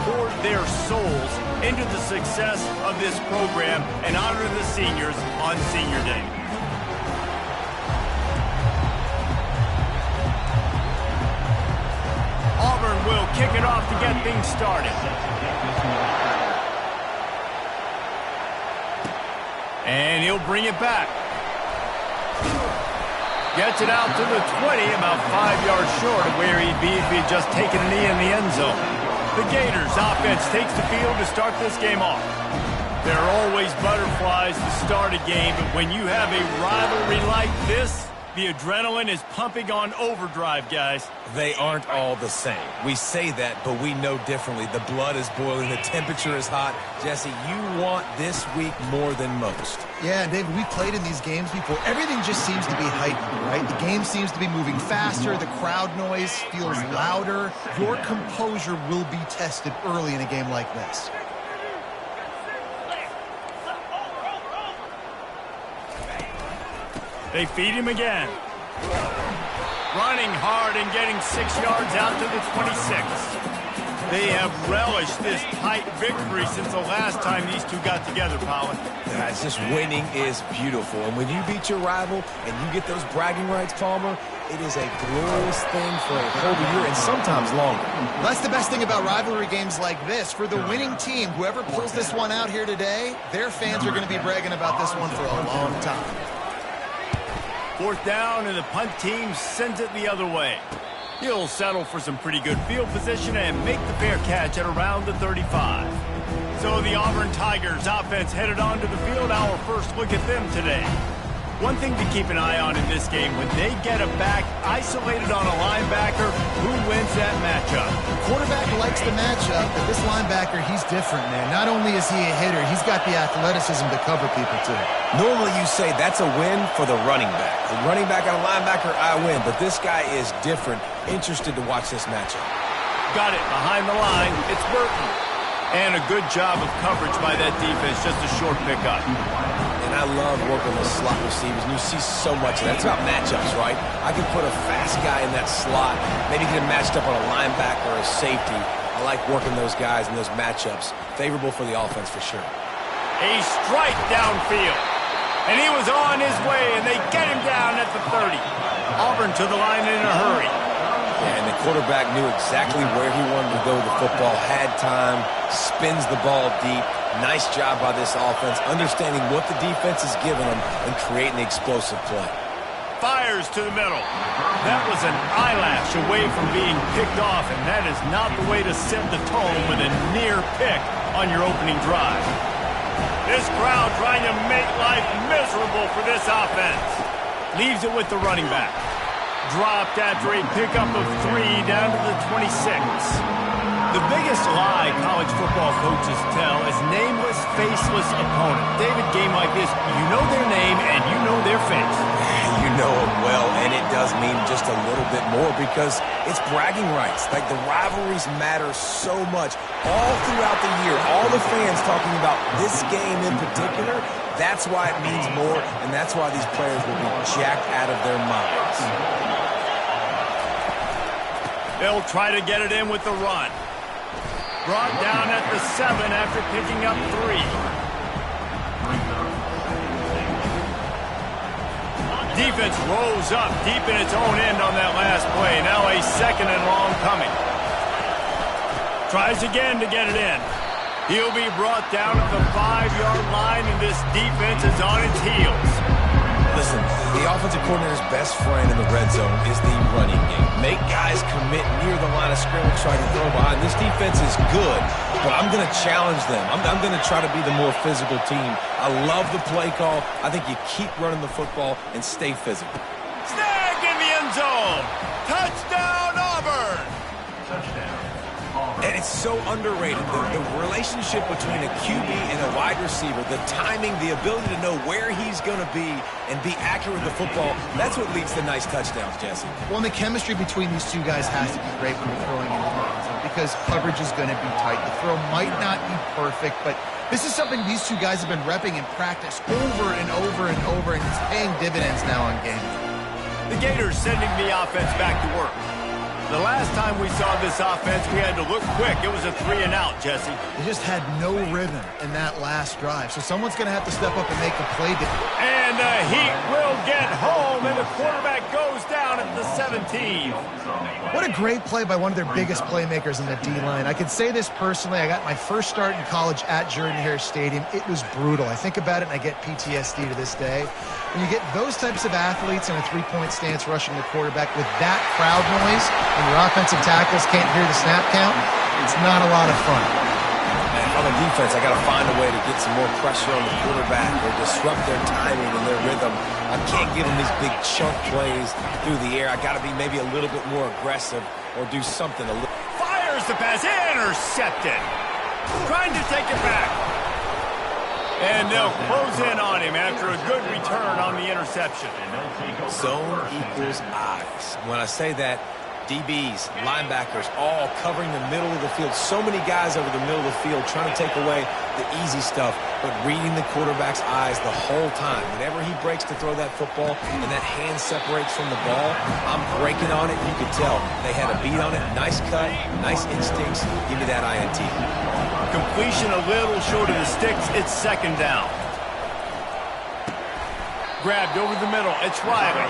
poured their souls into the success of this program and honor the seniors on Senior Day. Auburn will kick it off to get things started. And he'll bring it back. Gets it out to the 20, about 5 yards short of where he'd be if he had just taken a knee in the end zone. The Gators offense takes the field to start this game off. There are always butterflies to start a game, but when you have a rivalry like this, the adrenaline is pumping on overdrive, guys. They aren't all the same. We say that, but we know differently. The blood is boiling. The temperature is hot. Jesse, you want this week more than most. Yeah, David, we played in these games before. Everything just seems to be heightened, right? The game seems to be moving faster. The crowd noise feels louder. Your composure will be tested early in a game like this. They feed him again. Running hard and getting 6 yards out to the 26. They have relished this tight victory since the last time these two got together, Pollard. Yeah, it's just winning is beautiful. And when you beat your rival and you get those bragging rights, Palmer, it is a glorious thing for a whole year and sometimes longer. That's the best thing about rivalry games like this. For the winning team, whoever pulls this one out here today, their fans are going to be bragging about this one for a long time. 4th down, and the punt team sends it the other way. He'll settle for some pretty good field position and make the fair catch at around the 35. So the Auburn Tigers offense headed onto the field. Our first look at them today. One thing to keep an eye on in this game, when they get a back isolated on a linebacker, who wins that matchup? Quarterback likes the matchup, but this linebacker, he's different, man. Not only is he a hitter, he's got the athleticism to cover people, too. Normally you say that's a win for the running back. The running back on a linebacker, I win. But this guy is different. Interested to watch this matchup. Got it behind the line. It's Burton. And a good job of coverage by that defense. Just a short pickup. And I love working with slot receivers, and you see so much of that. It's about matchups, right? I can put a fast guy in that slot, maybe get him matched up on a linebacker or a safety. I like working those guys in those matchups. Favorable for the offense for sure. A strike downfield. And he was on his way, and they get him down at the 30. Auburn to the line in a hurry. Yeah, and the quarterback knew exactly where he wanted to go with the football, had time, spins the ball deep. Nice job by this offense, understanding what the defense is giving them and creating the explosive play. Fires to the middle. That was an eyelash away from being picked off, and that is not the way to set the tone with a near pick on your opening drive. This crowd trying to make life miserable for this offense. Leaves it with the running back. Dropped after a pickup of 3 down to the 26. The biggest lie college football coaches tell is nameless, faceless opponent. David, game like this, you know their name and you know their face. You know them well, and it does mean just a little bit more because it's bragging rights. Like, the rivalries matter so much. All throughout the year, all the fans talking about this game in particular, that's why it means more, and that's why these players will be jacked out of their minds. They'll try to get it in with the run. Brought down at the 7 after picking up 3. Defense rose up deep in its own end on that last play. Now a 2nd and long coming. Tries again to get it in. He'll be brought down at the 5-yard line, and this defense is on its heels. Listen, the offensive coordinator's best friend in the red zone is the running game. Make guys commit near the line of scrimmage so I can throw behind. This defense is good, but I'm going to challenge them. I'm going to try to be the more physical team. I love the play call. I think you keep running the football and stay physical. Snag in the end zone. Touchdown, Auburn. Touchdown. And it's so underrated, the relationship between a QB and a wide receiver, the timing, the ability to know where he's going to be and be accurate with the football, that's what leads to nice touchdowns, Jesse. Well, and the chemistry between these two guys has to be great when you're throwing in the end zone because coverage is going to be tight. The throw might not be perfect, but this is something these two guys have been repping in practice over and over and over, and it's paying dividends now on game. The Gators sending the offense back to work. The last time we saw this offense, we had to look quick. It was a 3-and-out, Jesse. They just had no rhythm in that last drive. So someone's going to have to step up and make a play. And the Heat will get home, and the quarterback goes down at the 17. What a great play by one of their biggest playmakers in the D-line. I can say this personally. I got my first start in college at Jordan-Hare Stadium. It was brutal. I think about it, and I get PTSD to this day. When you get those types of athletes in a three-point stance rushing the quarterback with that crowd noise, and your offensive tackles can't hear the snap count, it's not a lot of fun. And on the defense, I got to find a way to get some more pressure on the quarterback or disrupt their timing and their rhythm. I can't give them these big chunk plays through the air. I got to be maybe a little bit more aggressive or do something a little. Fires the pass, intercepted. Trying to take it back. And they'll close in on him after a good return on the interception. Zone equals eyes. When I say that, DBs, linebackers, all covering the middle of the field. So many guys over the middle of the field trying to take away the easy stuff, but reading the quarterback's eyes the whole time. Whenever he breaks to throw that football and that hand separates from the ball, I'm breaking on it. You could tell they had a beat on it. Nice cut, nice instincts. Give me that INT. Completion a little short of the sticks. It's second down. Grabbed over the middle. It's Riley.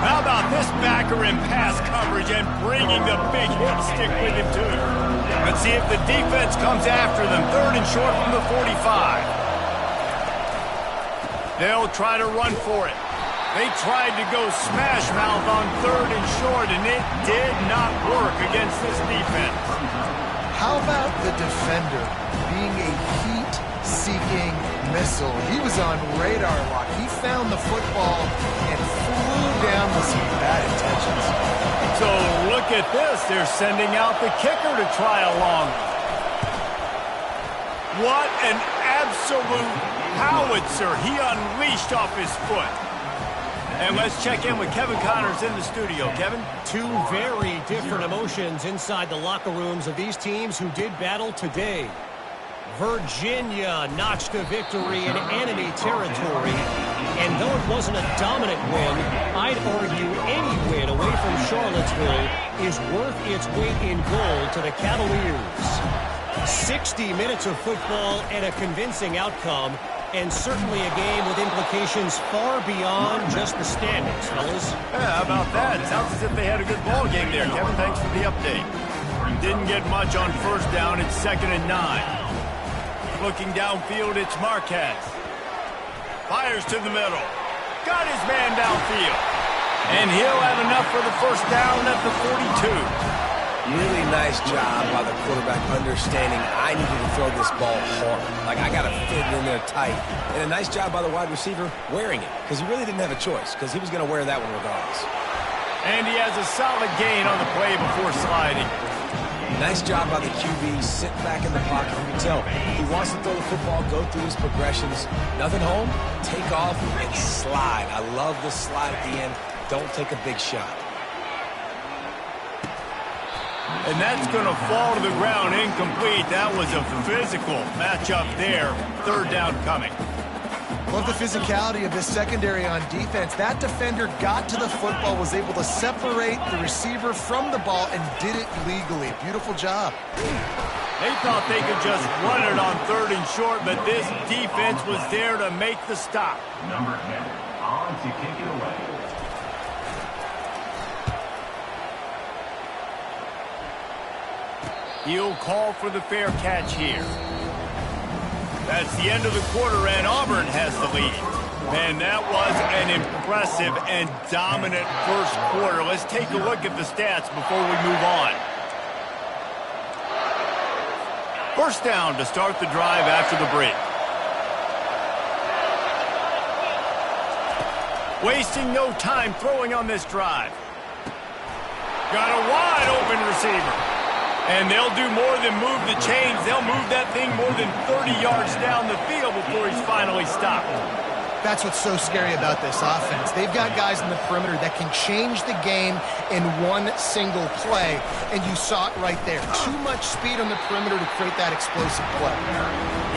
How about this backer in pass coverage and bringing the big hit stick with him, too? Let's see if the defense comes after them. Third and short from the 45. They'll try to run for it. They tried to go smash mouth on third and short, and it did not work against this defense. How about the defender being a heat-seeking missile? He was on radar lock. He found the football and flew down with some bad intentions. So look at this. They're sending out the kicker to try a long. What an absolute howitzer he unleashed off his foot. And let's check in with Kevin Connors in the studio. Kevin? Two very different emotions inside the locker rooms of these teams who did battle today. Virginia notched a victory in enemy territory. And though it wasn't a dominant win, I'd argue any win away from Charlottesville is worth its weight in gold to the Cavaliers. 60 minutes of football and a convincing outcome. And certainly a game with implications far beyond just the standings, fellas. Yeah, how about that? Sounds as if they had a good ball game there. Kevin, thanks for the update. Didn't get much on first down. It's 2nd and 9. Looking downfield, it's Marquez. Fires to the middle. Got his man downfield. And he'll have enough for the first down at the 42. Really nice job by the quarterback understanding I needed to throw this ball hard. Like, I got to fit it in there tight. And a nice job by the wide receiver wearing it, because he really didn't have a choice, because he was going to wear that one regardless. And he has a solid gain on the play before sliding. Nice job by the QB, sit back in the pocket. You can tell he wants to throw the football, go through his progressions. Nothing home, take off, and slide. I love the slide at the end. Don't take a big shot. And that's going to fall to the ground incomplete. That was a physical matchup there. Third down coming. Love the physicality of this secondary on defense. That defender got to the football, was able to separate the receiver from the ball, and did it legally. Beautiful job. They thought they could just run it on third and short, but this defense was there to make the stop. Number 10 on to kick it away. He'll call for the fair catch here. That's the end of the quarter, and Auburn has the lead. And that was an impressive and dominant first quarter. Let's take a look at the stats before we move on. First down to start the drive after the break. Wasting no time throwing on this drive. Got a wide open receiver. And they'll do more than move the chains. They'll move that thing more than 30 yards down the field before he's finally stopped. That's what's so scary about this offense. They've got guys in the perimeter that can change the game in one single play. And you saw it right there. Too much speed on the perimeter to create that explosive play.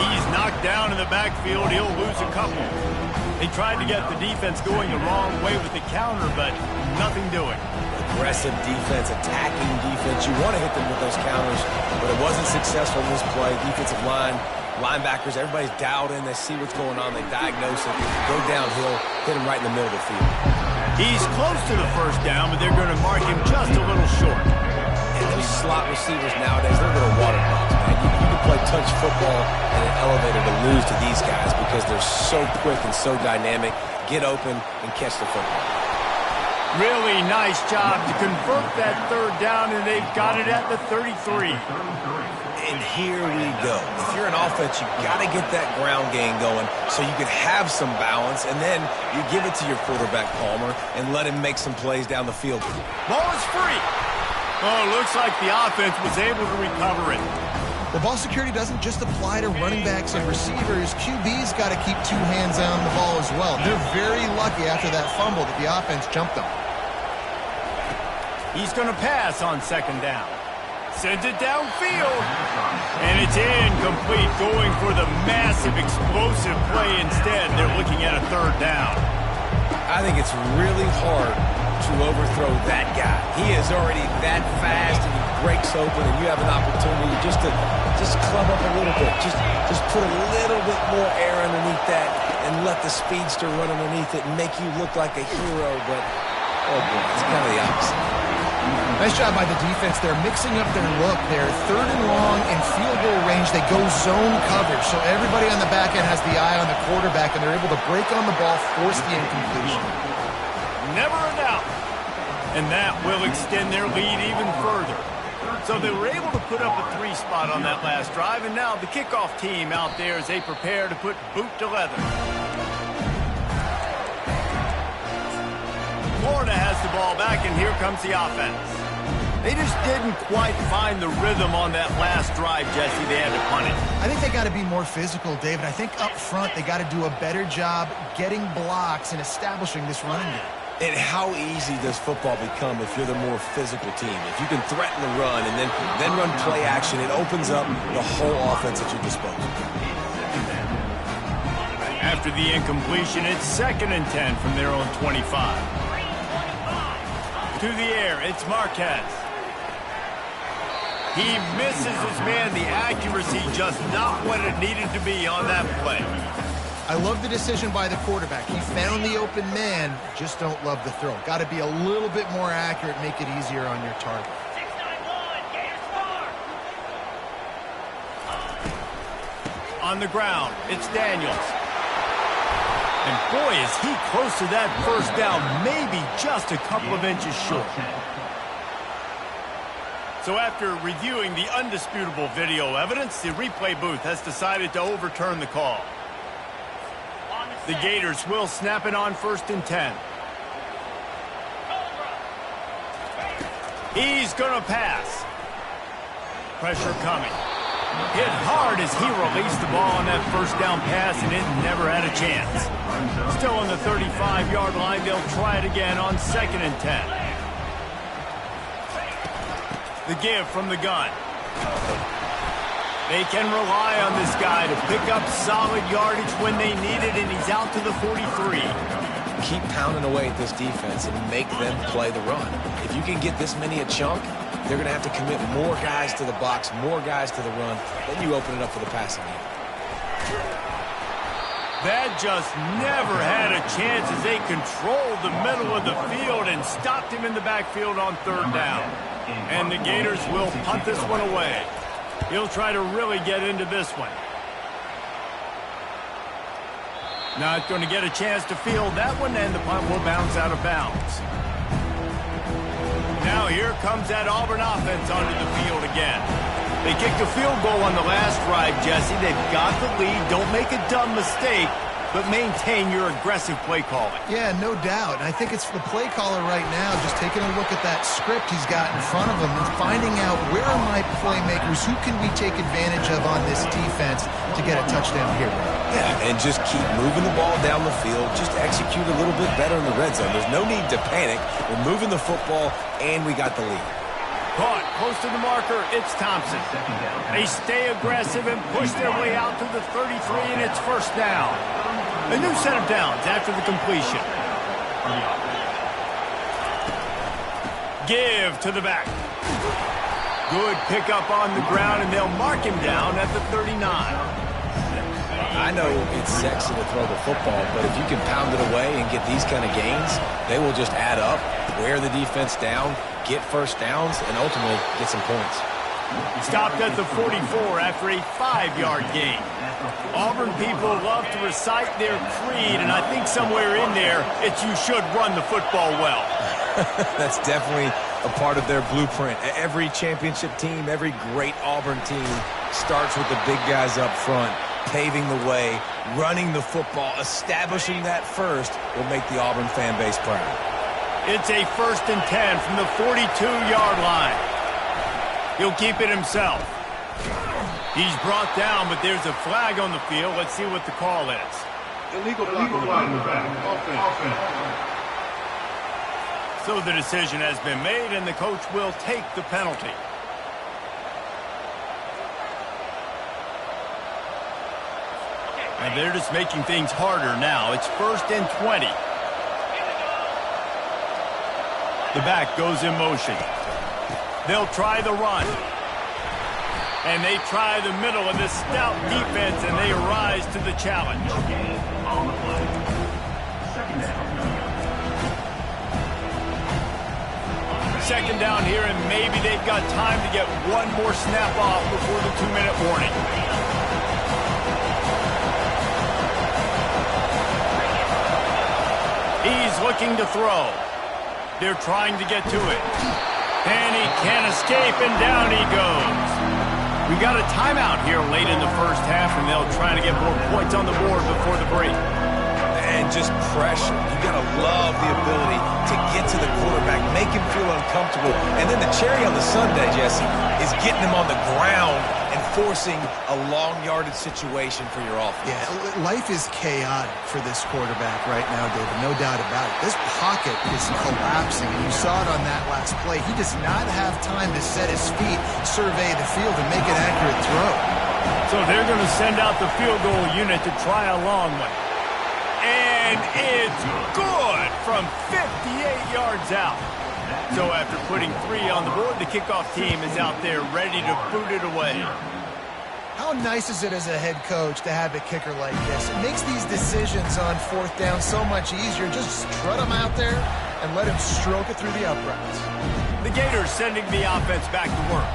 He's knocked down in the backfield. He'll lose a couple. They tried to get the defense going the wrong way with the counter, but nothing doing. aggressive defense, attacking defense. You want to hit them with those counters, but it wasn't successful in this play. Defensive line, linebackers, everybody's dialed in. They see what's going on. They diagnose it. Go downhill, hit him right in the middle of the field. He's close to the first down, but they're going to mark him just a little short. And those slot receivers nowadays, they're little water dogs, man. You can play touch football in an elevator to lose to these guys because they're so quick and so dynamic. Get open and catch the football. Really nice job to convert that third down, and they've got it at the 33. And here we go. If you're an offense, you got to get that ground game going so you can have some balance, and then you give it to your quarterback, Palmer, and let him make some plays down the field. Ball is free. Oh, looks like the offense was able to recover it. Well, ball security doesn't just apply to running backs and receivers. QB's got to keep two hands on the ball as well. They're very lucky after that fumble that the offense jumped them. He's going to pass on second down. Sends it downfield. And it's incomplete, going for the massive, explosive play instead. They're looking at a third down. I think it's really hard to overthrow that guy. He is already that fast, and he breaks open, and you have an opportunity just to club up a little bit. Just put a little bit more air underneath that and let the speedster run underneath it and make you look like a hero. But, oh boy, it's kind of the opposite. Nice job by the defense. They're mixing up their look. They're third and long in field goal range. They go zone coverage, so everybody on the back end has the eye on the quarterback, and they're able to break on the ball, force the incompletion. Never a doubt. And that will extend their lead even further. So they were able to put up a 3 spot on that last drive, and now the kickoff team out there as they prepare to put boot to leather. Florida has the ball back, and here comes the offense. They just didn't quite find the rhythm on that last drive, Jesse. They had to punt it. I think they got to be more physical, David. I think up front they got to do a better job getting blocks and establishing this running game. And how easy does football become if you're the more physical team? If you can threaten the run and then run play action, it opens up the whole offense at your disposal. After the incompletion, it's 2nd and 10 from their own 25. To the air, it's Marquez. He misses his man. The accuracy just not what it needed to be on that play. I love the decision by the quarterback. He found the open man, just don't love the throw. Got to be a little bit more accurate, make it easier on your target. 691, Gators on the ground, it's Daniels. And boy, is he close to that first down, maybe just a couple of inches short. So after reviewing the undisputable video evidence, the replay booth has decided to overturn the call. The Gators will snap it on 1st and 10. He's going to pass. Pressure coming. Hit hard as he released the ball on that first down pass, and it never had a chance. Still on the 35-yard line, they'll try it again on 2nd and 10. The give from the gun. They can rely on this guy to pick up solid yardage when they need it, and he's out to the 43. Keep pounding away at this defense and make them play the run. If you can get this many a chunk, they're going to have to commit more guys to the box, more guys to the run. Then you open it up for the passing game. That just never had a chance as they controlled the middle of the field and stopped him in the backfield on 3rd down. And the Gators will punt this one away. He'll try to really get into this one. Not going to get a chance to field that one, and the punt will bounce out of bounds. Now here comes that Auburn offense onto the field again. They kicked a field goal on the last drive, Jesse. They've got the lead. Don't make a dumb mistake, but maintain your aggressive play calling. Yeah, no doubt. And I think it's the play caller right now just taking a look at that script he's got in front of him and finding out where are my playmakers, who can we take advantage of on this defense to get a touchdown here. Yeah, and just keep moving the ball down the field. Just execute a little bit better in the red zone. There's no need to panic. We're moving the football, and we got the lead. Caught close to the marker, it's Thompson. They stay aggressive and push their way out to the 33, and it's 1st down. A new set of downs after the completion. Give to the back. Good pickup on the ground, and they'll mark him down at the 39. I know it's sexy to throw the football, but if you can pound it away and get these kind of gains, they will just add up, wear the defense down, get first downs, and ultimately get some points. Stopped at the 44 after a 5-yard gain. Auburn people love to recite their creed, and I think somewhere in there, it's you should run the football well. That's definitely a part of their blueprint. Every championship team, every great Auburn team starts with the big guys up front, paving the way, running the football, establishing that first will make the Auburn fan base proud. It's a 1st and 10 from the 42-yard line. He'll keep it himself. He's brought down, but there's a flag on the field. Let's see what the call is. Illegal flag in the back. Offense. So the decision has been made, and the coach will take the penalty. And they're just making things harder now. It's 1st and 20. The back goes in motion. They'll try the run. And they try the middle of this stout defense, and they rise to the challenge. On the play. 2nd down. 2nd down here, and maybe they've got time to get one more snap off before the 2-minute warning. He's looking to throw. They're trying to get to it. And he can't escape, and down he goes. We got a timeout here late in the 1st half, and they'll try to get more points on the board before the break. And just pressure. You got to love the ability to get to the quarterback, make him feel uncomfortable. And then the cherry on the sundae, Jesse, is getting him on the ground and forcing a long yardage situation for your offense. Yeah, life is chaotic for this quarterback right now, David. No doubt about it. This pocket is collapsing, and you saw it on that last play. He does not have time to set his feet, survey the field, and make an accurate throw. So they're going to send out the field goal unit to try a long one. And it's good from 58 yards out. So after putting 3 on the board, the kickoff team is out there ready to boot it away. How nice is it as a head coach to have a kicker like this? It makes these decisions on 4th down so much easier. Just strut him out there and let him stroke it through the uprights. The Gators sending the offense back to work.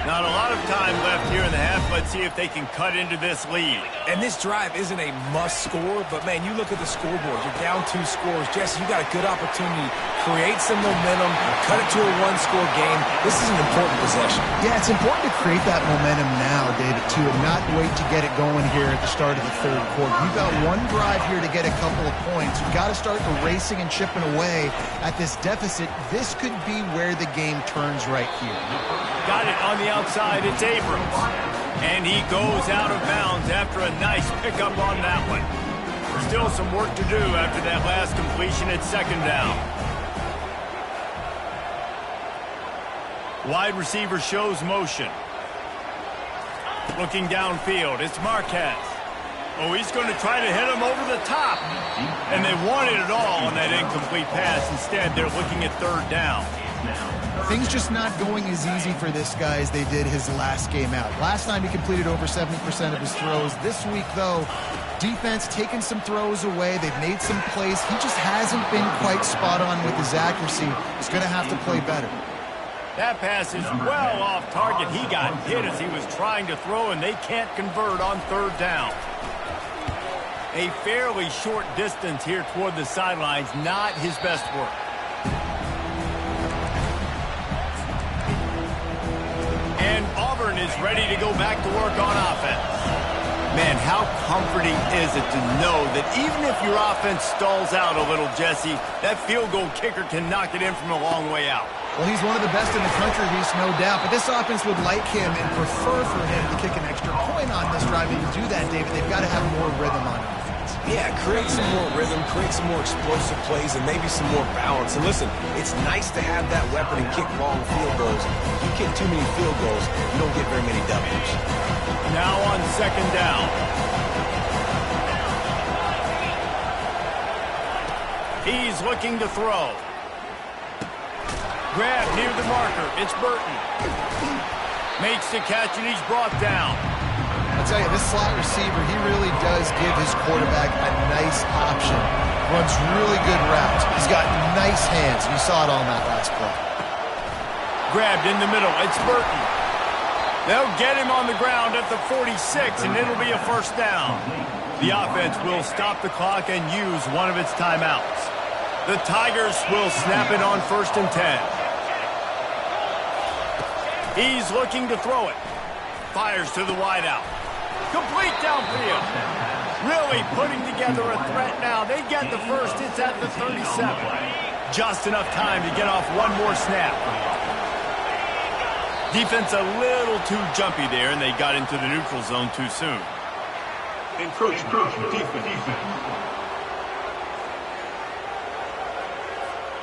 Not a lot of time left here in the half. Let's see if they can cut into this lead. And this drive isn't a must score, but, man, you look at the scoreboard. You're down 2 scores. Jesse, you got a good opportunity. Create some momentum. Cut it to a 1-score game. This is an important possession. Yeah, it's important to create that momentum now, David, too, and not wait to get it going here at the start of the 3rd quarter. You've got one drive here to get a couple of points. You've got to start racing and chipping away at this deficit. This could be where the game turns right here. Got it on the outside. It's Abrams. And he goes out of bounds after a nice pickup on that one. Still some work to do after that last completion at 2nd down. Wide receiver shows motion. Looking downfield, it's Marquez. Oh, he's going to try to hit him over the top. And they wanted it all on that incomplete pass. Instead, they're looking at 3rd down. Things just not going as easy for this guy as they did his last game out. Last time he completed over 70% of his throws. This week, though, defense taking some throws away. They've made some plays. He just hasn't been quite spot on with his accuracy. He's going to have to play better. That pass is well off target. He got hit as he was trying to throw, and they can't convert on 3rd down. A fairly short distance here toward the sidelines, not his best work. And Auburn is ready to go back to work on offense. Man, how comforting is it to know that even if your offense stalls out a little, Jesse, that field goal kicker can knock it in from a long way out. Well, he's one of the best in the country, Reese, no doubt. But this offense would like him and prefer for him to kick an extra point on this drive. And to do that, David, they've got to have more rhythm on offense. Yeah, create some more rhythm, create some more explosive plays, and maybe some more balance. And listen, it's nice to have that weapon and kick long field goals. You kick too many field goals, you don't get very many W's. Now on 2nd down. He's looking to throw. Grab near the marker. It's Burton. Makes the catch, and he's brought down. I'll tell you, this slot receiver, he really does give his quarterback a nice option. Runs really good routes. He's got nice hands. You saw it on that last play. Grabbed in the middle. It's Burton. They'll get him on the ground at the 46, and it'll be a first down. The offense will stop the clock and use one of its timeouts. The Tigers will snap it on 1st and 10. He's looking to throw it. Fires to the wideout. Complete downfield. Really putting together a threat now. They get the first. It's at the 37. Just enough time to get off one more snap. Defense a little too jumpy there, and they got into the neutral zone too soon. Encroachment.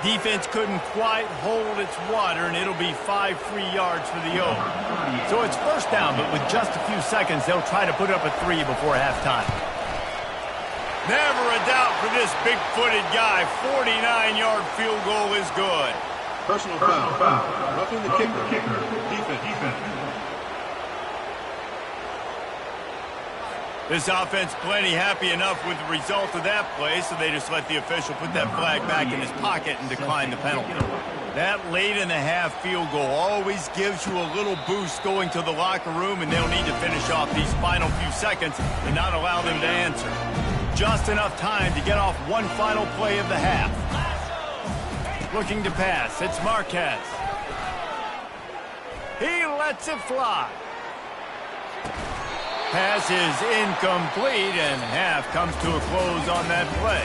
Defense couldn't quite hold its water, and it'll be 5 free yards for the Oaks. So it's first down, but with just a few seconds, they'll try to put up a 3 before halftime. Never a doubt for this big-footed guy. 49-yard field goal is good. Personal foul. Roughing the kicker. Defense. This offense plenty happy enough with the result of that play, so they just let the official put that flag back in his pocket and decline the penalty. That late-in-the-half field goal always gives you a little boost going to the locker room, and they'll need to finish off these final few seconds and not allow them to answer. Just enough time to get off one final play of the half. Looking to pass. It's Marquez. He lets it fly. Pass is incomplete, and half comes to a close on that play.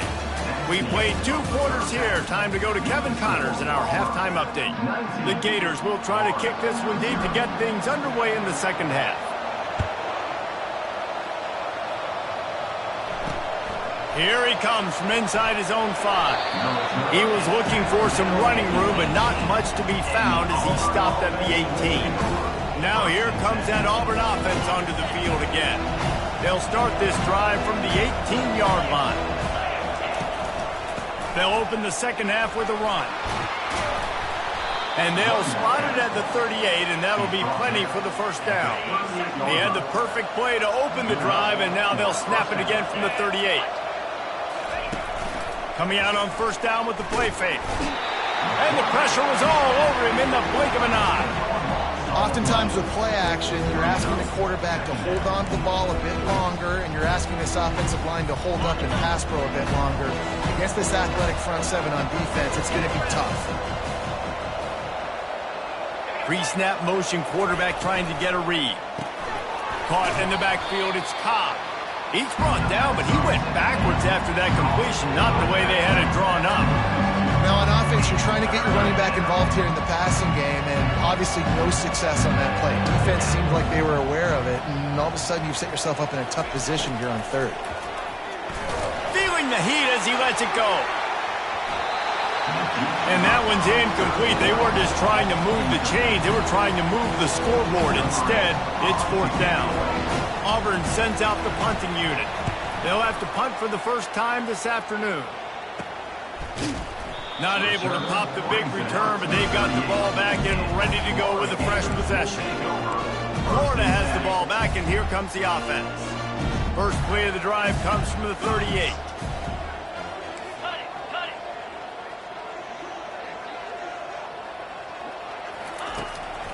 We played 2 quarters here. Time to go to Kevin Connors in our halftime update. The Gators will try to kick this one deep to get things underway in the second half. Here he comes from inside his own 5. He was looking for some running room, but not much to be found as he stopped at the 18. Now here comes that Auburn offense onto the field again. They'll start this drive from the 18-yard line. They'll open the second half with a run. And they'll spot it at the 38, and that'll be plenty for the first down. They had the perfect play to open the drive, and now they'll snap it again from the 38. Coming out on first down with the play fake. And the pressure was all over him in the blink of an eye. Oftentimes with play action, you're asking the quarterback to hold on to the ball a bit longer, and you're asking this offensive line to hold up and pass pro a bit longer. Against this athletic front 7 on defense, it's going to be tough. Pre-snap motion, quarterback trying to get a read. Caught in the backfield, it's Cobb. He's brought down, but he went backwards after that completion, not the way they had it drawn up. Now on offense, you're trying to get your running back involved here in the passing game, and obviously no success on that play. Defense seemed like they were aware of it, and all of a sudden you've set yourself up in a tough position here on 3rd. Feeling the heat as he lets it go. And that one's incomplete. They weren't just trying to move the chains. They were trying to move the scoreboard. Instead, it's 4th down. Auburn sends out the punting unit. They'll have to punt for the first time this afternoon. Not able to pop the big return, but they've got the ball back and ready to go with a fresh possession. Florida has the ball back, and here comes the offense. First play of the drive comes from the 38.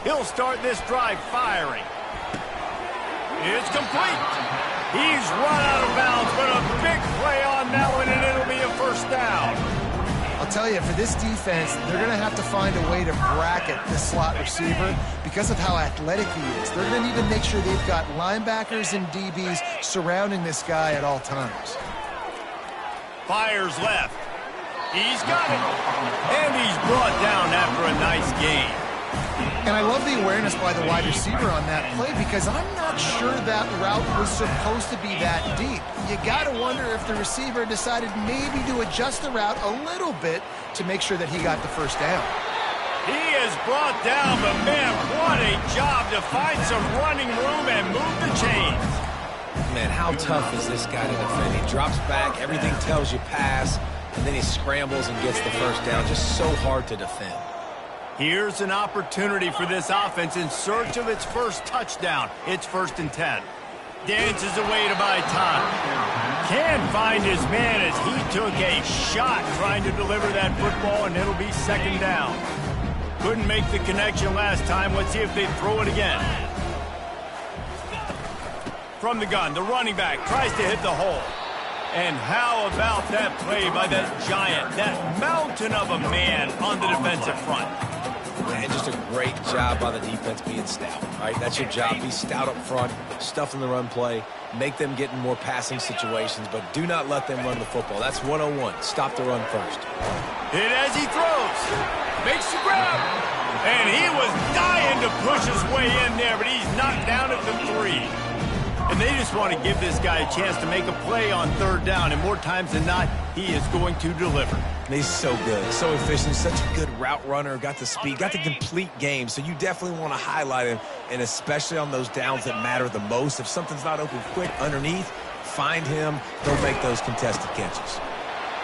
He'll start this drive firing. It's complete. He's run out of bounds, but a big play on that one, and it'll be a first down. I'll tell you, for this defense, they're going to have to find a way to bracket this slot receiver because of how athletic he is. They're going to need to make sure they've got linebackers and DBs surrounding this guy at all times. Fires left. He's got it. And he's brought down after a nice gain. And I love the awareness by the wide receiver on that play because I'm not sure that route was supposed to be that deep. You got to wonder if the receiver decided maybe to adjust the route a little bit to make sure that he got the first down. He is brought down, but man, what a job to find some running room and move the chains. Man, how tough is this guy to defend? He drops back, everything tells you pass, and then he scrambles and gets the first down. Just so hard to defend. Here's an opportunity for this offense in search of its first touchdown. It's 1st and 10. Dances away to buy time. Can't find his man as he took a shot trying to deliver that football, and it'll be 2nd down. Couldn't make the connection last time. Let's see if they throw it again. From the gun, the running back tries to hit the hole. And how about that play by that giant, that mountain of a man on the defensive front? And just a great job by the defense being stout. All right, that's your job. Be stout up front, stuff in the run play, make them get in more passing situations, but do not let them run the football. That's 101. Stop the run first. Hit as he throws. Makes the grab. And he was dying to push his way in there, but he's knocked down at the 3. And they just want to give this guy a chance to make a play on 3rd down, and more times than not, he is going to deliver. He's so good, so efficient, such a good route runner, got the speed, got the complete game, so you definitely want to highlight him, and especially on those downs that matter the most. If something's not open quick underneath, find him, he'll make those contested catches.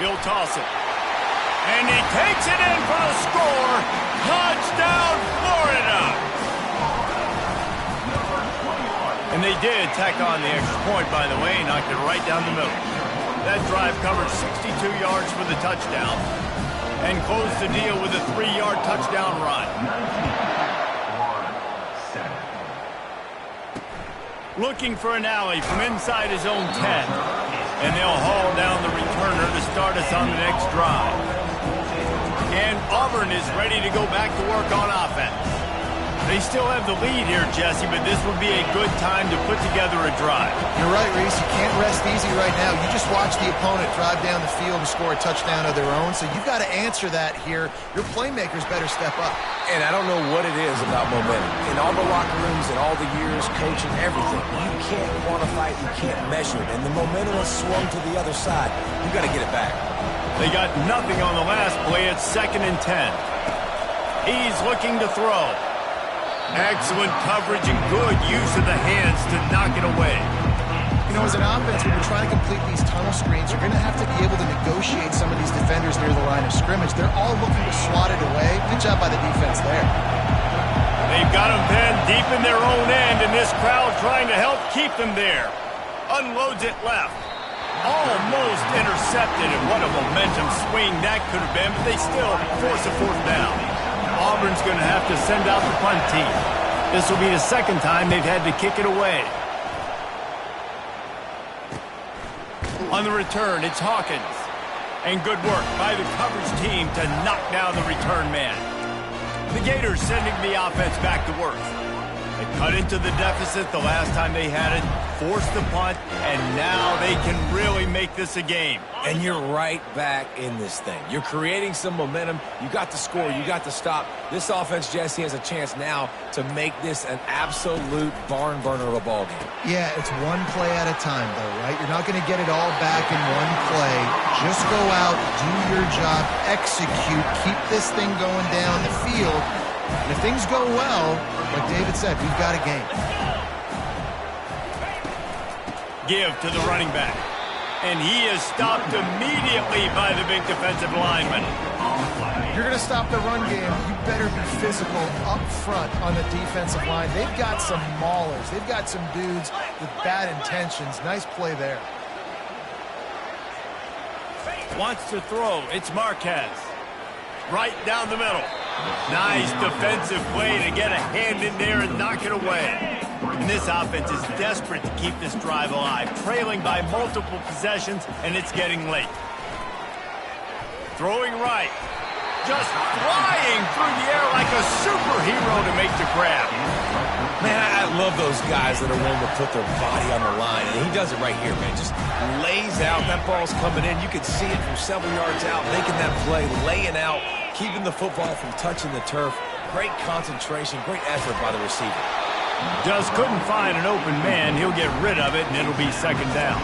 He'll toss it. And he takes it in for the score. Touchdown, Florida! And they did tack on the extra point, by the way, knocked it right down the middle. That drive covered 62 yards for the touchdown and closed the deal with a 3-yard touchdown run. Looking for an alley from inside his own 10. And they'll haul down the returner to start us on the next drive. And Auburn is ready to go back to work on offense. They still have the lead here, Jesse, but this would be a good time to put together a drive. You're right, Reese. You can't rest easy right now. You just watch the opponent drive down the field and score a touchdown of their own, so you've got to answer that here. Your playmakers better step up. And I don't know what it is about momentum. In all the locker rooms and all the years, coaching, everything, you can't quantify it, you can't measure it. And the momentum has swung to the other side. You got to get it back. They got nothing on the last play. It's 2nd and 10. He's looking to throw. Excellent coverage and good use of the hands to knock it away. You know, as an offense, when you're trying to complete these tunnel screens, you're going to have to be able to negotiate some of these defenders near the line of scrimmage. They're all looking to swat it away. Good job by the defense there. They've got them pinned deep in their own end, and this crowd trying to help keep them there. Unloads it left. Almost intercepted, and what a momentum swing that could have been, but they still force a 4th down. Auburn's going to have to send out the punt team. This will be the 2nd time they've had to kick it away. On the return, it's Hawkins. And good work by the coverage team to knock down the return man. The Gators sending the offense back to work. They cut into the deficit the last time they had it, forced the punt, and now they can really make this a game. And you're right back in this thing. You're creating some momentum. You got the score. You got the stop. This offense, Jesse, has a chance now to make this an absolute barn burner of a ball game. Yeah, it's one play at a time, though, right? You're not going to get it all back in one play. Just go out, do your job, execute, keep this thing going down the field. And if things go well, like David said, we've got a game. Give to the running back. And he is stopped immediately by the big defensive lineman. If you're going to stop the run game, you better be physical up front on the defensive line. They've got some maulers. They've got some dudes with bad intentions. Nice play there. Wants to throw. It's Marquez. Right down the middle. Nice defensive play to get a hand in there and knock it away. And this offense is desperate to keep this drive alive, trailing by multiple possessions, and it's getting late. Throwing right. Just flying through the air like a superhero to make the grab. Man, I love those guys that are willing to put their body on the line, and he does it right here, man. Just lays out. That ball's coming in. You can see it from several yards out, making that play, laying out, keeping the football from touching the turf. Great concentration, great effort by the receiver. Just couldn't find an open man. He'll get rid of it, and it'll be 2nd down.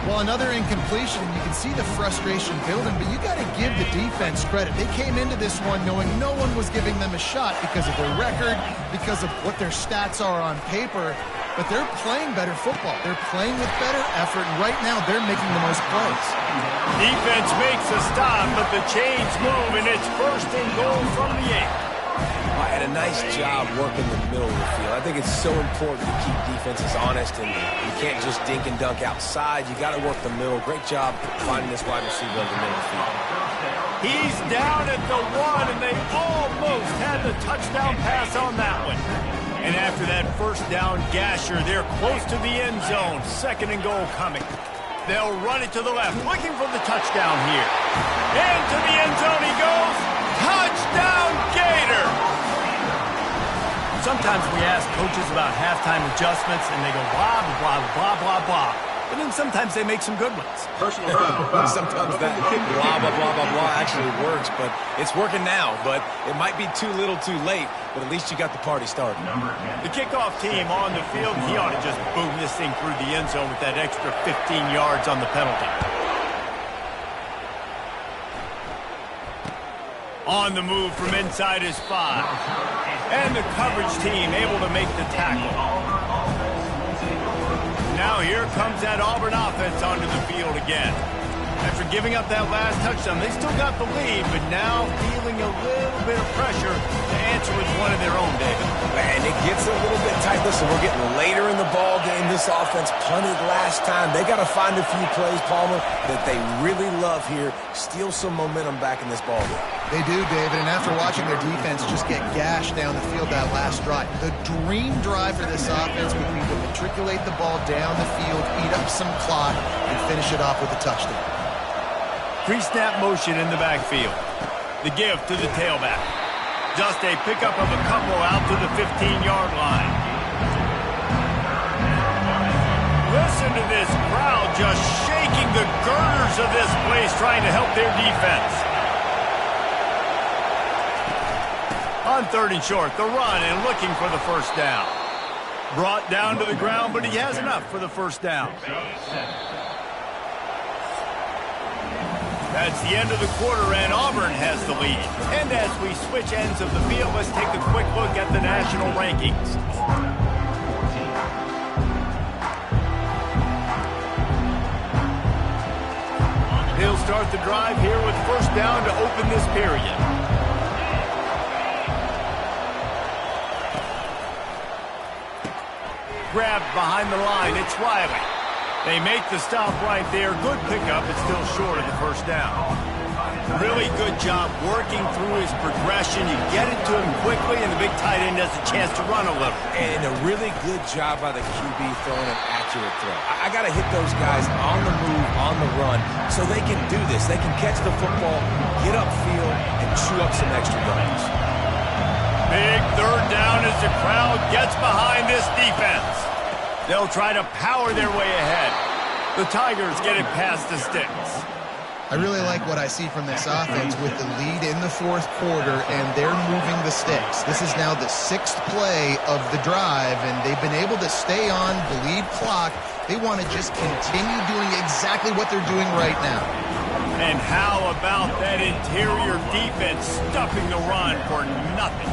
Well, another incompletion. You can see the frustration building, but you got to give the defense credit. They came into this one knowing no one was giving them a shot because of their record, because of what their stats are on paper, but they're playing better football. They're playing with better effort, and right now they're making the most plays. Defense makes a stop, but the chains move, and it's 1st and goal from the 8. And a nice job working the middle of the field. I think it's so important to keep defenses honest, and you can't just dink and dunk outside. You got to work the middle. Great job finding this wide receiver in the middle of the field. He's down at the 1, and they almost had the touchdown pass on that one. And after that first down gasher, they're close to the end zone. 2nd and goal coming. They'll run it to the left, looking for the touchdown here. Into the end zone he goes. Touchdown, Gator! Sometimes we ask coaches about halftime adjustments, and they go blah, blah, blah, blah, blah. But then sometimes they make some good ones. Personal foul. Sometimes that blah, blah, blah, blah, blah actually works, but it's working now. But it might be too little too late, but at least you got the party started. The kickoff team on the field, he ought to just boom this thing through the end zone with that extra 15 yards on the penalty. On the move from inside his 5. And the coverage team able to make the tackle. Now here comes that Auburn offense onto the field again. After giving up that last touchdown, they still got the lead, but now feeling a little bit of pressure to answer with one of their own, David. And it gets a little bit tight. Listen, we're getting later in the ball game. This offense punted last time. They got to find a few plays, Palmer, that they really love here. Steal some momentum back in this ball game. They do, David, and after watching their defense just get gashed down the field that last drive, the dream drive for this offense would be to matriculate the ball down the field, eat up some clock, and finish it off with a touchdown. Pre-snap motion in the backfield. The give to the tailback. Just a pickup of a couple out to the 15-yard line. Listen to this crowd just shaking the girders of this place trying to help their defense. On 3rd and short, the run and looking for the first down. Brought down to the ground, but he has enough for the first down. That's the end of the quarter, and Auburn has the lead. And as we switch ends of the field, let's take a quick look at the national rankings. He'll start the drive here with first down to open this period. Grabbed behind the line, it's Riley. They make the stop right there. Good pickup, but still short of the first down. Really good job working through his progression. You get it to him quickly, and the big tight end has a chance to run a little. And a really good job by the QB throwing an accurate throw. I got to hit those guys on the move, on the run, so they can do this. They can catch the football, get upfield, and chew up some extra yards. Big 3rd down as the crowd gets behind this defense. They'll try to power their way ahead. The Tigers get it past the sticks. I really like what I see from this offense with the lead in the 4th quarter, and they're moving the sticks. This is now the 6th play of the drive, and they've been able to stay on, bleed clock. They want to just continue doing exactly what they're doing right now. And how about that interior defense stuffing the run for nothing?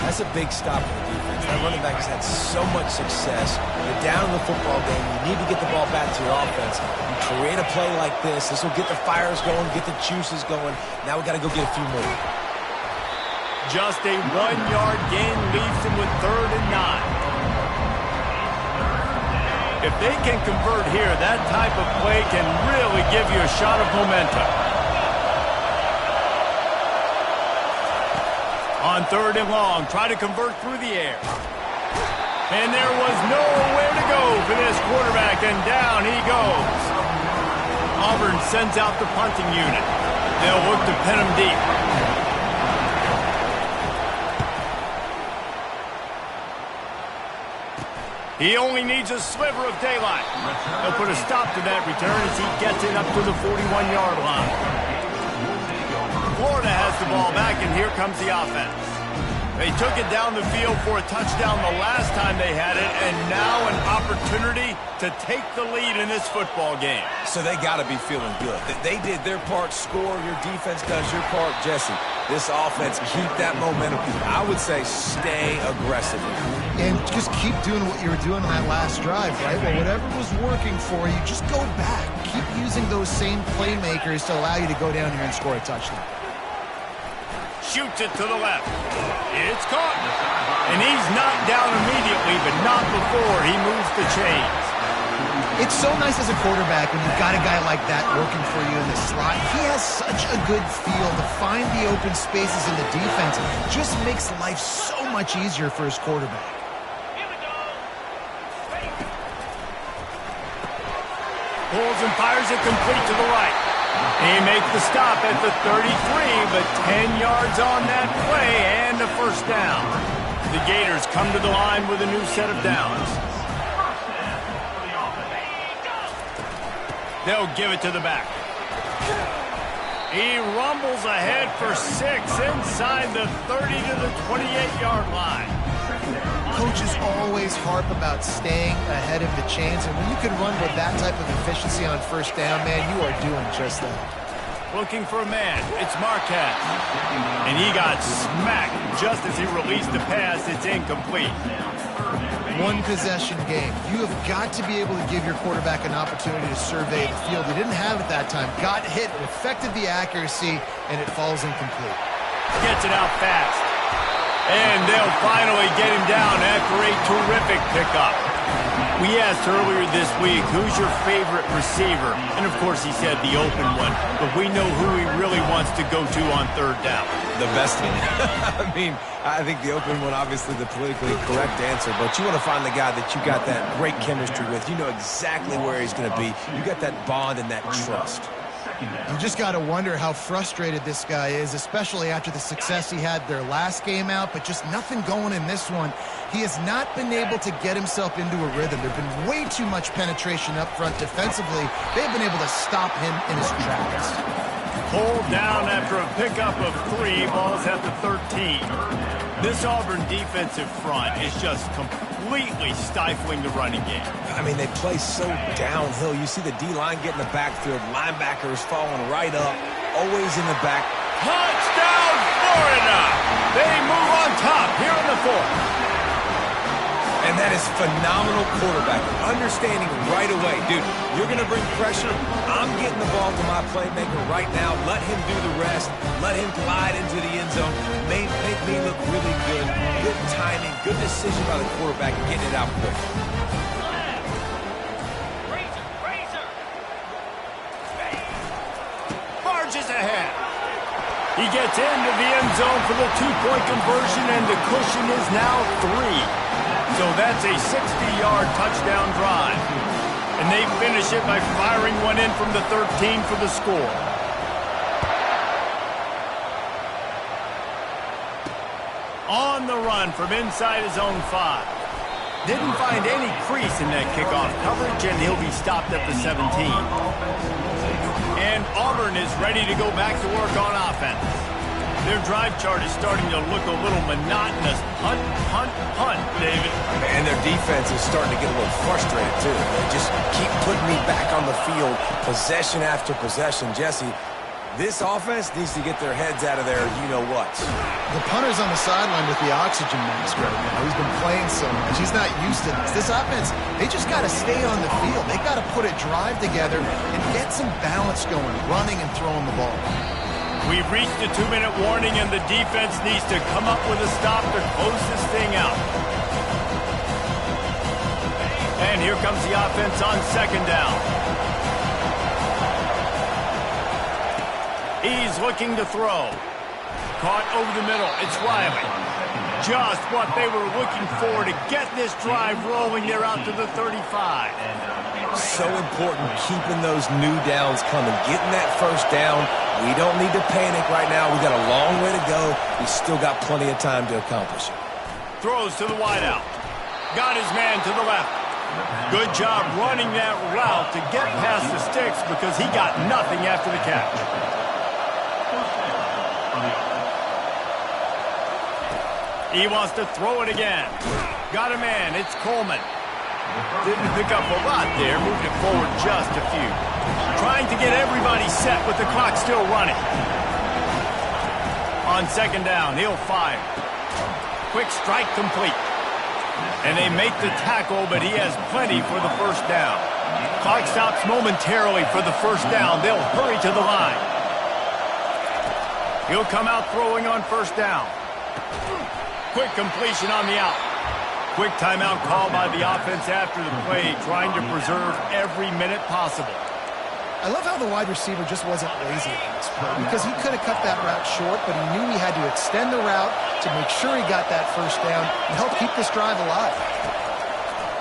That's a big stop for the defense. That running back has had so much success. You're down in the football game. You need to get the ball back to your offense. You create a play like this. This will get the fires going, get the juices going. Now we got to go get a few more. Just a 1-yard gain leaves them with 3rd and 9. If they can convert here, that type of play can really give you a shot of momentum. On 3rd and long, try to convert through the air. And there was nowhere to go for this quarterback, and down he goes. Auburn sends out the punting unit. They'll look to pin him deep. He only needs a sliver of daylight. They'll put a stop to that return as he gets it up to the 41-yard line. Florida has the ball back, and here comes the offense. They took it down the field for a touchdown the last time they had it, and now an opportunity to take the lead in this football game. So they got to be feeling good. They did their part, score. Your defense does your part, Jesse. This offense, keep that momentum. I would say stay aggressive. And just keep doing what you were doing on that last drive, right? Well, whatever was working for you, just go back. Keep using those same playmakers to allow you to go down here and score a touchdown. shoots it to the left. It's caught. And he's knocked down immediately, but not before he moves the chains. It's so nice as a quarterback when you've got a guy like that working for you in the slot. He has such a good feel to find the open spaces in the defense. Just makes life so much easier for his quarterback. Pulls and fires it complete to the right. He makes the stop at the 33, but 10 yards on that play and a first down. The Gators come to the line with a new set of downs. They'll give it to the back. He rumbles ahead for 6 inside the 30 to the 28-yard line. Coaches always harp about staying ahead of the chains, and when you can run with that type of efficiency on first down, man, you are doing just that. Looking for a man. It's Marquez. And he got smacked just as he released the pass. It's incomplete. One possession game. You have got to be able to give your quarterback an opportunity to survey the field. He didn't have it that time. Got hit, it affected the accuracy, and it falls incomplete. Gets it out fast. And they'll finally get him down after a terrific pickup. We asked earlier this week, who's your favorite receiver? And of course he said the open one, but we know who he really wants to go to on third down. The best one. I mean, I think the open one, obviously the politically correct answer, but you want to find the guy that you got that great chemistry with. You know exactly where he's going to be. You got that bond and that trust. You just got to wonder how frustrated this guy is, especially after the success he had their last game out, but just nothing going in this one. He has not been able to get himself into a rhythm. There's been way too much penetration up front defensively. They've been able to stop him in his tracks. Pulled down after a pickup of 3, balls at the 13. This Auburn defensive front is just completely stifling the running game. I mean, they play so downhill. You see the D-line get in the backfield. Linebackers falling right up, always in the back. Touchdown, Florida! They move on top here in the 4th. And that is phenomenal quarterbacking. Understanding right away, dude, you're going to bring pressure. I'm getting the ball to my playmaker right now. Let him do the rest. Let him glide into the end zone. Make me look really good. Good timing, good decision by the quarterback, getting it out quick. Barges ahead. He gets into the end zone for the 2-point conversion, and the cushion is now 3. So that's a 60-yard touchdown drive. And they finish it by firing one in from the 13 for the score. On the run from inside his own 5. Didn't find any crease in that kickoff coverage, and he'll be stopped at the 17. And Auburn is ready to go back to work on offense. Their drive chart is starting to look a little monotonous. Hunt, hunt, hunt, David. And their defense is starting to get a little frustrated, too. They just keep putting me back on the field, possession after possession. Jesse, this offense needs to get their heads out of there, you-know-what. The punter's on the sideline with the oxygen mask right now. He's been playing so much. He's not used to this. This offense, they just got to stay on the field. They got to put a drive together and get some balance going, running and throwing the ball. We've reached the 2-minute warning, and the defense needs to come up with a stop to close this thing out. And here comes the offense on 2nd down. He's looking to throw. Caught over the middle. It's Riley. Just what they were looking for to get this drive rolling. They're out to the 35. So important keeping those new downs coming, getting that first down. We don't need to panic right now. We got a long way to go. We still got plenty of time to accomplish it. Throws to the wideout. Got his man to the left. Good job running that route to get past the sticks because he got nothing after the catch. He wants to throw it again. Got a man. It's Coleman. Didn't pick up a lot there. Moved it forward just a few. Trying to get everybody set with the clock still running. On 2nd down, he'll fire. Quick strike complete. And they make the tackle, but he has plenty for the first down. Clock stops momentarily for the first down. They'll hurry to the line. He'll come out throwing on first down. Quick completion on the out. Quick timeout call by the offense after the play, trying to preserve every minute possible. I love how the wide receiver just wasn't lazy on this play because he could have cut that route short, but he knew he had to extend the route to make sure he got that first down and help keep this drive alive.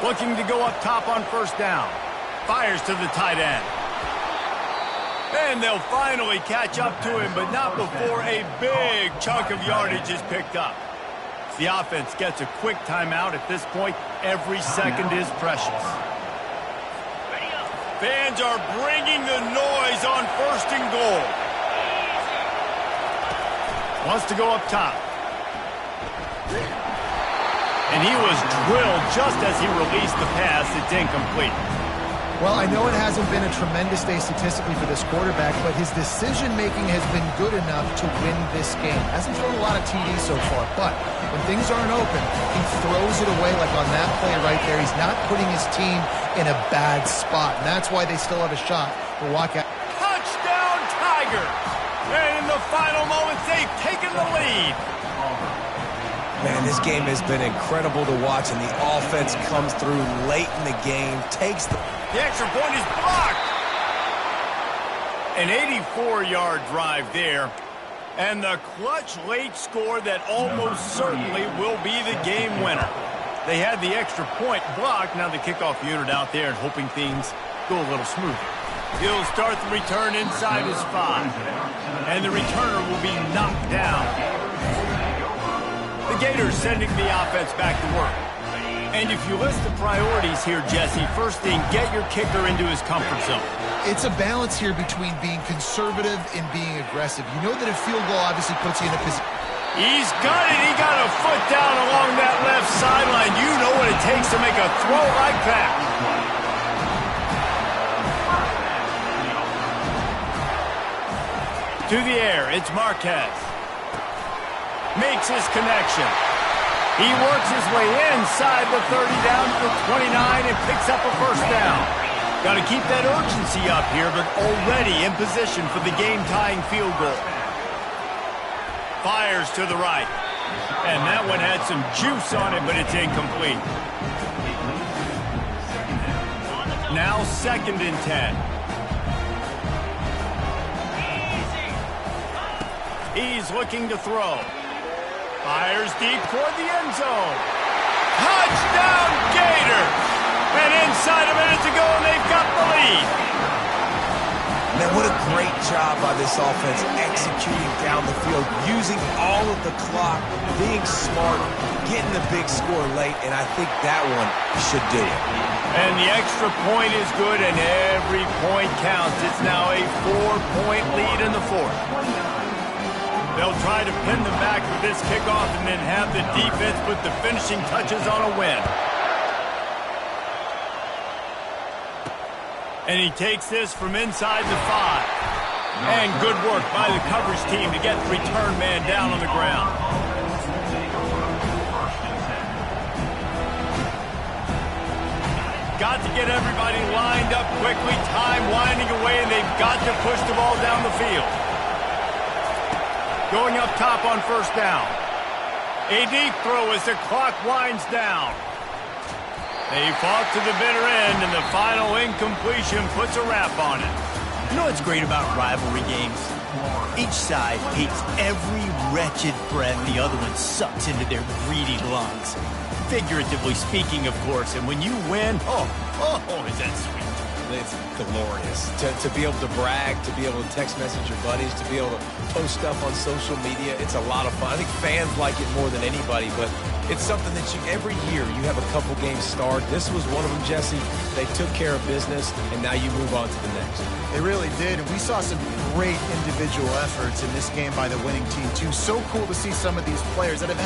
Looking to go up top on first down. Fires to the tight end. And they'll finally catch up to him, but not before a big chunk of yardage is picked up. The offense gets a quick timeout. At this point, every second is precious. Fans are bringing the noise on first and goal. Wants to go up top. And he was drilled just as he released the pass. It's incomplete. Well, I know it hasn't been a tremendous day statistically for this quarterback, but his decision-making has been good enough to win this game. Hasn't thrown a lot of TDs so far, but when things aren't open, he throws it away like on that play right there. He's not putting his team in a bad spot, and that's why they still have a shot to walk out. Touchdown, Tigers! And in the final moments, they've taken the lead. Man, this game has been incredible to watch, and the offense comes through late in the game, takes the... The extra point is blocked. An 84-yard drive there. And the clutch late score that almost certainly will be the game winner. They had the extra point blocked. Now the kickoff unit out there and hoping things go a little smoother. He'll start the return inside his 5. And the returner will be knocked down. The Gators sending the offense back to work. And if you list the priorities here, Jesse, first thing, get your kicker into his comfort zone. It's a balance here between being conservative and being aggressive. You know that a field goal obviously puts you in a position. He's got it. He got a foot down along that left sideline. You know what it takes to make a throw like that. To the air, it's Marquez. Makes his connection. He works his way inside the 30 down to the 29 and picks up a first down. Got to keep that urgency up here, but already in position for the game-tying field goal. Fires to the right. And that one had some juice on it, but it's incomplete. Now 2nd and 10. He's looking to throw. Fires deep toward the end zone. Touchdown, Gators! And inside a minute to go, and they've got the lead. Man, what a great job by this offense executing down the field, using all of the clock, being smart, getting the big score late, and I think that one should do it. And the extra point is good, and every point counts. It's now a 4-point lead in the 4th. They'll try to pin them back for this kickoff and then have the defense put the finishing touches on a win. And he takes this from inside the 5. And good work by the coverage team to get the return man down on the ground. Got to get everybody lined up quickly, time winding away, and they've got to push the ball down the field. Going up top on first down. A deep throw as the clock winds down. They fought to the bitter end, and the final incompletion puts a wrap on it. You know what's great about rivalry games? Each side hates every wretched breath the other one sucks into their greedy lungs. Figuratively speaking, of course, and when you win, oh, is that sweet. It's glorious. To be able to brag, to be able to text message your buddies, to be able to post stuff on social media, it's a lot of fun. I think fans like it more than anybody, but it's something that every year you have a couple games start. This was one of them, Jesse. They took care of business, and now you move on to the next. They really did, and we saw some great individual efforts in this game by the winning team, too. So cool to see some of these players that have